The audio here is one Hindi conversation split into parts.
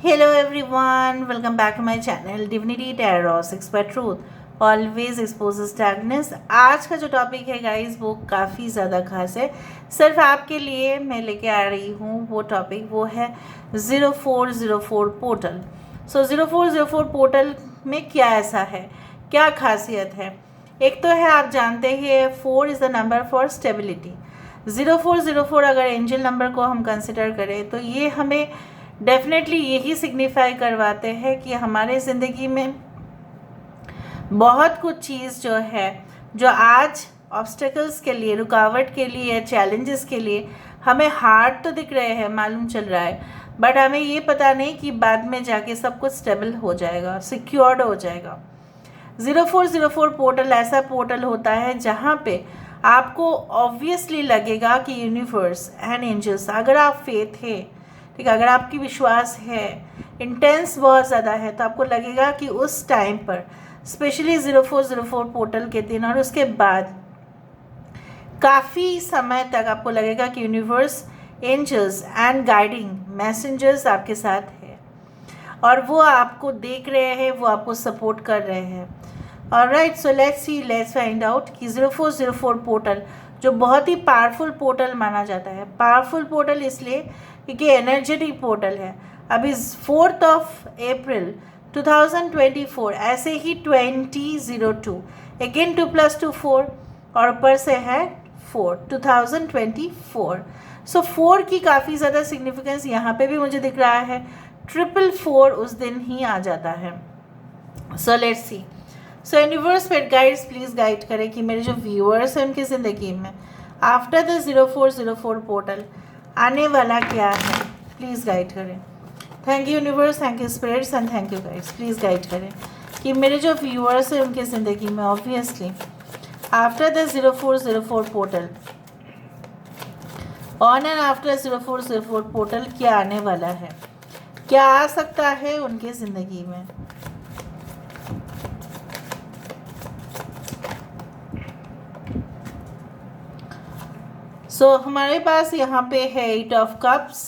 Hello everyone, welcome back to my channel Divinity Tarot 6 by Truth Always exposes darkness। आज का जो टॉपिक है गाइस वो काफ़ी ज़्यादा खास है। सिर्फ आपके लिए मैं लेके आ रही हूँ वो टॉपिक, वो है 0404 पोर्टल। 0404 पोर्टल में क्या ऐसा है, क्या खासियत है। एक तो है, आप जानते ही 4 is the number for stability. 0404 अगर एंजल नंबर को हम कंसिडर करें तो ये हमें डेफिनेटली यही सिग्निफाई करवाते हैं कि हमारे ज़िंदगी में बहुत कुछ चीज़ जो है, जो आज ऑब्स्टेकल्स के लिए, रुकावट के लिए, चैलेंजेस के लिए हमें हार्ड तो दिख रहे हैं, मालूम चल रहा है, बट हमें ये पता नहीं कि बाद में जाके सब कुछ स्टेबल हो जाएगा, सिक्योर्ड हो जाएगा। 0404 पोर्टल ऐसा पोर्टल होता है जहाँ पे आपको ऑब्वियसली लगेगा कि यूनिवर्स एंड एंजल्स, अगर आप फेथ है, ठीक है, अगर आपकी विश्वास है, इंटेंस बहुत ज़्यादा है, तो आपको लगेगा कि उस टाइम पर स्पेशली 0404 पोर्टल के दिन और उसके बाद काफ़ी समय तक आपको लगेगा कि universe, angels and guiding messengers आपके साथ है और वो आपको देख रहे हैं, वो आपको सपोर्ट कर रहे हैं। Alright, so let's find out कि 0404 पोर्टल जो बहुत ही पावरफुल पोर्टल माना जाता है। पावरफुल पोर्टल इसलिए क्योंकि एनर्जेटिक पोर्टल है। अभी 4 अप्रैल 2024 ऐसे ही 2002 अगेन 2 + 2 4 और ऊपर से है 4 2024। सो 4 की काफ़ी ज़्यादा सिग्निफिकेंस यहाँ पे भी मुझे दिख रहा है। 444 उस दिन ही आ जाता है। So let's see. So universe pet guides please guide करें कि मेरे जो व्यूअर्स हैं उनकी ज़िंदगी में आफ्टर द 0404 पोर्टल आने वाला क्या है, प्लीज़ गाइड करें। Thank you universe, thank you spirits and thank you guides, please guide करें कि मेरे जो व्यूअर्स हैं उनकी ज़िंदगी में obviously after the 0404 portal, on and after 0404 portal क्या आने वाला है, क्या आ सकता है उनकी ज़िंदगी में। सो हमारे पास यहाँ पे है 8 ऑफ कप्स,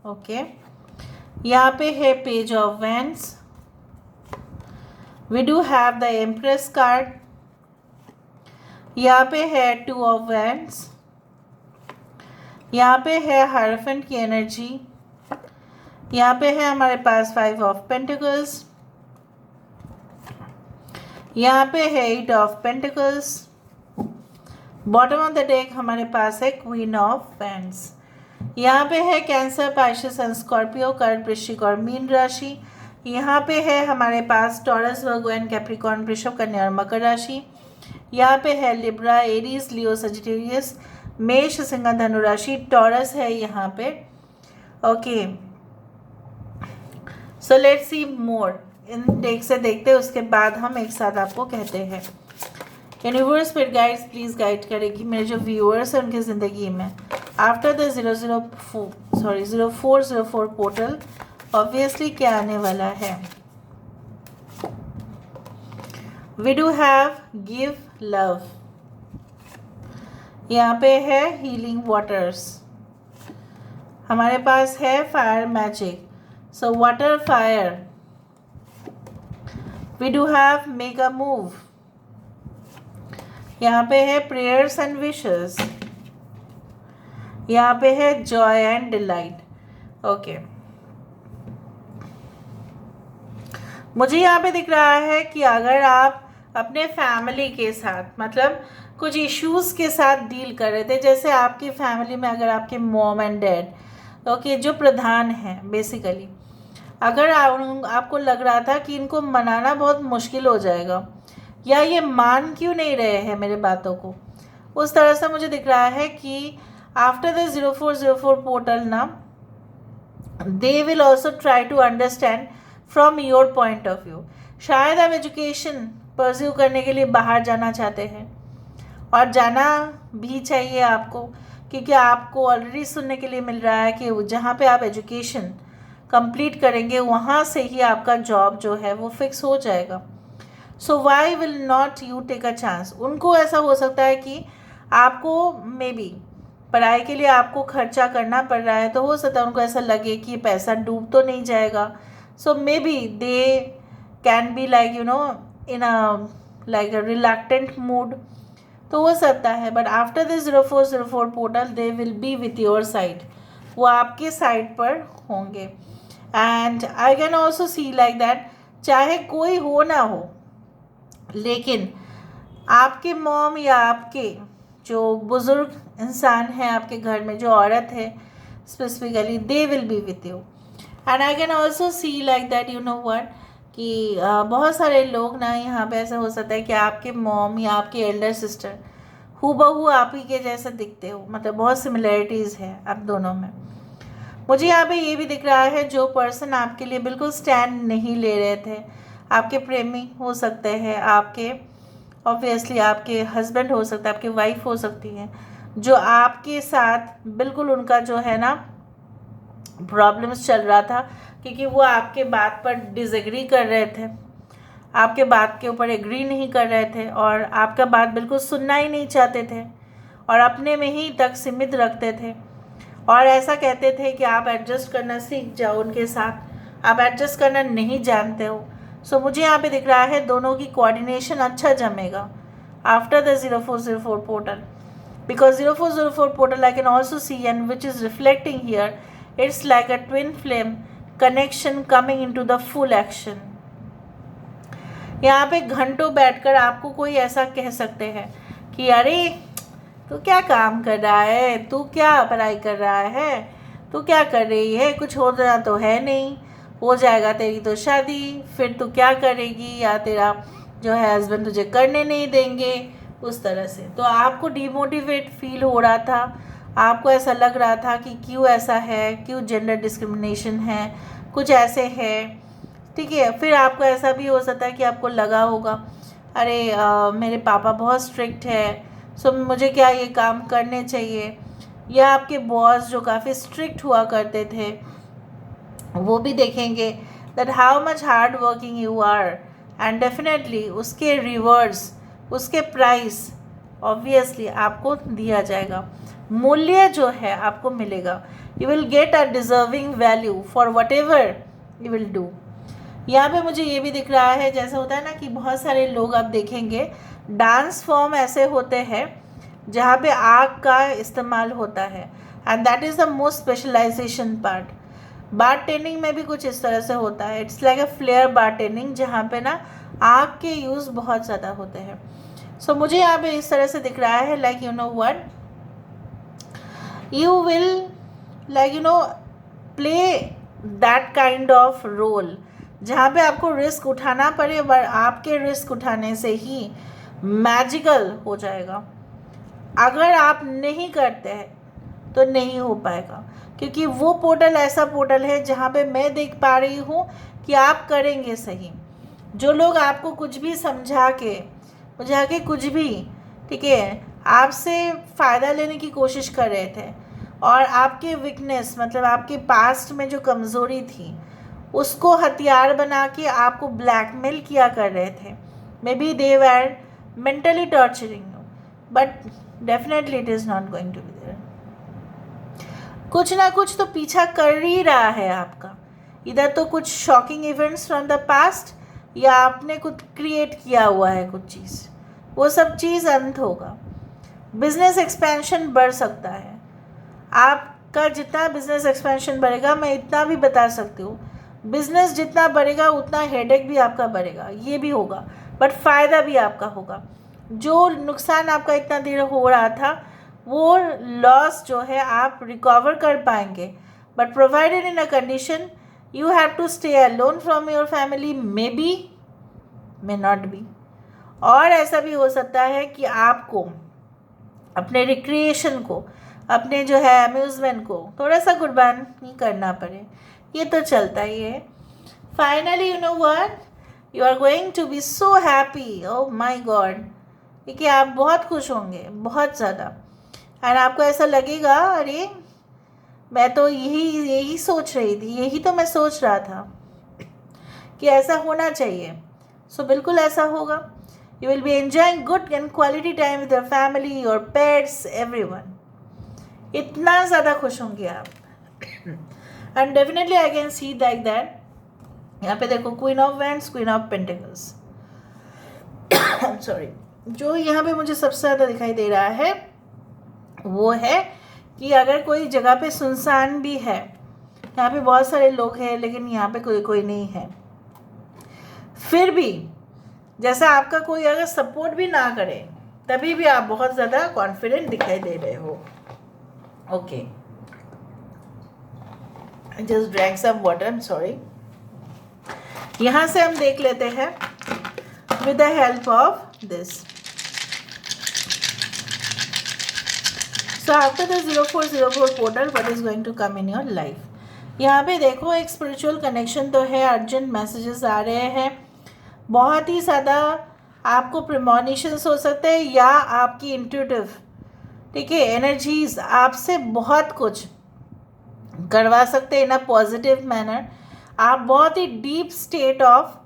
ओके, यहाँ पे है page of wands, we do have the empress card, यहाँ पे है 2 ऑफ वैंड्स, यहाँ पे है हायरोफेंट की एनर्जी, यहाँ पे है हमारे पास 5 ऑफ पेंटिकल्स, यहाँ पे है 8 of pentacles, bottom of the deck हमारे पास है क्वीन ऑफ वैंड्स, यहाँ पे है कैंसर, पाइसेस एंड स्कॉर्पियो, कर्क, वृश्चिक और मीन राशि, यहाँ पे है हमारे पास टॉरस, वर्गो एंड कैप्रिकॉर्न, वृषभ, कन्या और मकर राशि, यहाँ पे है लिब्रा, एरीज, लियो, सजिटेरियस, मेष, सिंह, धनु राशि, टॉरस है यहाँ पे। Okay, so let's see more. In deck से देखते हैं, उसके बाद हम एक साथ आपको कहते हैं। Universe spirit guides please guide करें कि मेरे जो व्यूअर्स हैं उनकी ज़िंदगी में आफ्टर द 0404 पोर्टल ऑब्वियसली क्या आने वाला है। We do have give love, यहाँ पे है हीलिंग वाटर्स, हमारे पास है fire magic, so water fire, we do have make a move, यहाँ पे है प्रेयर्स एंड विशेस, यहाँ पे है जॉय एंड डिलाइट। ओके, मुझे यहाँ पे दिख रहा है कि अगर आप अपने फैमिली के साथ, मतलब कुछ इश्यूज़ के साथ डील कर रहे थे, जैसे आपकी फैमिली में अगर आपके मॉम एंड डैड, ओके, जो प्रधान हैं बेसिकली, अगर आपको लग रहा था कि इनको मनाना बहुत मुश्किल हो जाएगा या ये मान क्यों नहीं रहे हैं मेरे बातों को, उस तरह से मुझे दिख रहा है कि आफ्टर द 0404 पोर्टल ना, they will also try to understand from your point of view. शायद आप एजुकेशन परस्यू करने के लिए बाहर जाना चाहते हैं और जाना भी चाहिए आपको, क्योंकि आपको ऑलरेडी सुनने के लिए मिल रहा है कि जहाँ पे आप एजुकेशन कंप्लीट करेंगे वहाँ से ही आपका जॉब जो है वो फिक्स हो जाएगा। So why will not you take a chance. उनको ऐसा हो सकता है कि आपको मे बी पढ़ाई के लिए आपको खर्चा करना पड़ रहा है, तो हो सकता है उनको ऐसा लगे कि पैसा डूब तो नहीं जाएगा, So maybe they can be like in a like a reluctant mood. तो हो सकता है, but after this 0404 portal they will be with your side, वो आपके साइड पर होंगे. And I can also see like that, चाहे कोई हो ना हो, लेकिन आपके मॉम या आपके जो बुज़ुर्ग इंसान हैं आपके घर में, जो औरत है specifically, they will be with you. And I can also see like that what कि बहुत सारे लोग ना यहाँ पे ऐसा हो सकता है कि आपके मॉम या आपकी एल्डर सिस्टर हूबहू आप ही के जैसा दिखते हो, मतलब बहुत सिमिलैरिटीज़ है आप दोनों में. मुझे यहाँ पे ये भी दिख रहा है, जो पर्सन आपके लिए बिल्कुल स्टैंड नहीं ले रहे थे, आपके प्रेमी हो सकते हैं, आपके ऑब्वियसली आपके हस्बैंड हो सकता है, आपकी वाइफ हो सकती है, जो आपके साथ बिल्कुल उनका जो है ना प्रॉब्लम्स चल रहा था, क्योंकि वो आपके बात पर डिसएग्री कर रहे थे, आपके बात के ऊपर एग्री नहीं कर रहे थे, और आपका बात बिल्कुल सुनना ही नहीं चाहते थे, और अपने में ही तक सीमित रखते थे, और ऐसा कहते थे कि आप एडजस्ट करना सीख जाओ उनके साथ, आप एडजस्ट करना नहीं जानते हो. सो मुझे यहाँ पे दिख रहा है दोनों की कोऑर्डिनेशन अच्छा जमेगा after the 0404 portal, because 0404 portal I can also see, and which is reflecting here, it's like a twin flame connection coming into the full action. यहाँ पे घंटों बैठकर आपको कोई ऐसा कह सकते हैं कि अरे तू क्या काम कर रहा है, तू क्या पढ़ाई कर रहा है, तू क्या कर रही है, कुछ होना तो है नहीं, हो जाएगा तेरी तो शादी, फिर तू क्या करेगी, या तेरा जो है हस्बैंड तुझे करने नहीं देंगे, उस तरह से. तो आपको डिमोटिवेट फील हो रहा था, आपको ऐसा लग रहा था कि क्यों ऐसा है, क्यों जेंडर डिस्क्रिमिनेशन है, कुछ ऐसे है, ठीक है. फिर आपको ऐसा भी हो सकता है कि आपको लगा होगा अरे मेरे पापा बहुत स्ट्रिक्ट है, सो मुझे क्या ये काम करने चाहिए, या आपके बॉस जो काफ़ी स्ट्रिक्ट हुआ करते थे, वो भी देखेंगे that how much hard working you are, and definitely उसके रिवर्स, उसके प्राइस ऑब्वियसली आपको दिया जाएगा, मूल्य जो है आपको मिलेगा. You will get a deserving value for whatever you will do. यहाँ पे मुझे ये भी दिख रहा है, जैसा होता है ना कि बहुत सारे लोग आप देखेंगे डांस फॉर्म ऐसे होते हैं जहाँ पे आग का इस्तेमाल होता है, and that is the most specialization part. Bartending में भी कुछ इस तरह से होता है, it's like a flair bartending, जहाँ पे ना आग के यूज़ बहुत ज़्यादा होते हैं. सो मुझे यहाँ पे इस तरह से दिख रहा है like what you will like play that kind of role, जहाँ पे आपको रिस्क उठाना पड़े, और आपके रिस्क उठाने से ही मैजिकल हो जाएगा. अगर आप नहीं करते हैं तो नहीं हो पाएगा, क्योंकि वो पोर्टल ऐसा पोर्टल है जहाँ पे मैं देख पा रही हूँ कि आप करेंगे सही. जो लोग आपको कुछ भी समझा के कुछ भी, ठीक है, आपसे फ़ायदा लेने की कोशिश कर रहे थे, और आपके वीकनेस मतलब आपके पास्ट में जो कमज़ोरी थी उसको हथियार बना के आपको ब्लैकमेल किया कर रहे थे. Maybe they were mentally torturing you, but definitely it is not going to be there. कुछ ना कुछ तो पीछा कर ही रहा है आपका, इधर तो कुछ shocking events from the past, या आपने कुछ क्रिएट किया हुआ है कुछ चीज़, वो सब चीज़ अंत होगा. बिजनेस एक्सपेंशन बढ़ सकता है, आपका जितना बिजनेस एक्सपेंशन बढ़ेगा, मैं इतना भी बता सकती हूँ, बिजनेस जितना बढ़ेगा उतना हेडेक भी आपका बढ़ेगा, ये भी होगा, बट फ़ायदा भी आपका होगा. जो नुकसान आपका इतना देर हो रहा था, वो लॉस जो है आप रिकवर कर पाएंगे, but provided in a condition you have to stay alone from your family, may be may not be. और ऐसा भी हो सकता है कि आपको अपने रिक्रिएशन को, अपने जो है अम्यूज़मेंट को थोड़ा सा कुर्बान ही करना पड़े, ये तो चलता ही है. Finally what, you are going to be so happy, oh my god, क्योंकि आप बहुत खुश होंगे, बहुत ज़्यादा, एंड आपको ऐसा लगेगा अरे मैं तो यही सोच रही थी, यही तो मैं सोच रहा था कि ऐसा होना चाहिए. सो बिल्कुल ऐसा होगा. You will be enjoying good and quality time with your family, your pets, everyone. इतना ज़्यादा खुश होंगे आप. And definitely I can see like that यहाँ पे देखो queen of wands, queen of pentacles. Sorry, जो यहाँ पे मुझे सबसे ज़्यादा दिखाई दे रहा है वो है कि अगर कोई जगह पे सुनसान भी है, यहाँ पे बहुत सारे लोग हैं लेकिन यहाँ पे कोई नहीं है, फिर भी जैसा आपका कोई अगर सपोर्ट भी ना करे तभी भी आप बहुत ज़्यादा कॉन्फिडेंट दिखाई दे रहे हो। Okay, just drank some water, I am sorry. यहाँ से हम देख लेते हैं with the help of this. So after the 0404 portal what is going to come in your life. यहाँ पे देखो एक स्पिरिचुअल कनेक्शन तो है, अर्जेंट मैसेजेस आ रहे हैं, बहुत ही ज़्यादा आपको प्रिमोनिशंस हो सकते हैं या आपकी इंट्यूटिव, ठीक है, एनर्जीज आपसे बहुत कुछ करवा सकते हैं इन अ पॉजिटिव मैनर। आप बहुत ही deep state of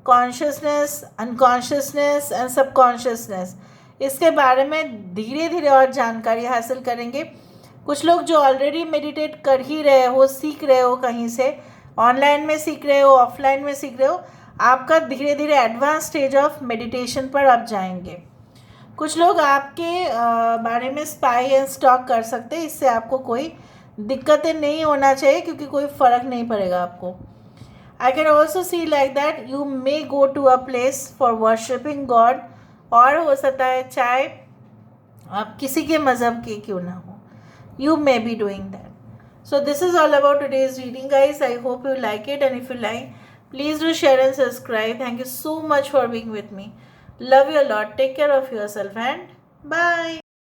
consciousness, unconsciousness and subconsciousness, इसके बारे में धीरे धीरे और जानकारी हासिल करेंगे। कुछ लोग जो ऑलरेडी मेडिटेट कर ही रहे हो, सीख रहे हो, कहीं से ऑनलाइन में सीख रहे हो, ऑफलाइन में सीख रहे हो, आपका धीरे धीरे एडवांस स्टेज ऑफ मेडिटेशन पर आप जाएंगे। कुछ लोग आपके बारे में स्पाई एंड स्टॉक कर सकते हैं, इससे आपको कोई दिक्कतें नहीं होना चाहिए क्योंकि कोई फ़र्क नहीं पड़ेगा आपको। I can also see like that you may go to a place for worshipping god, और हो सकता है चाहे आप किसी के मज़हब के क्यों ना हो, you may be doing that. So this is all about today's reading, guys. I hope you like it, and if you like, please do share and subscribe. Thank you so much for being with me. Love you a lot. Take care of yourself and bye.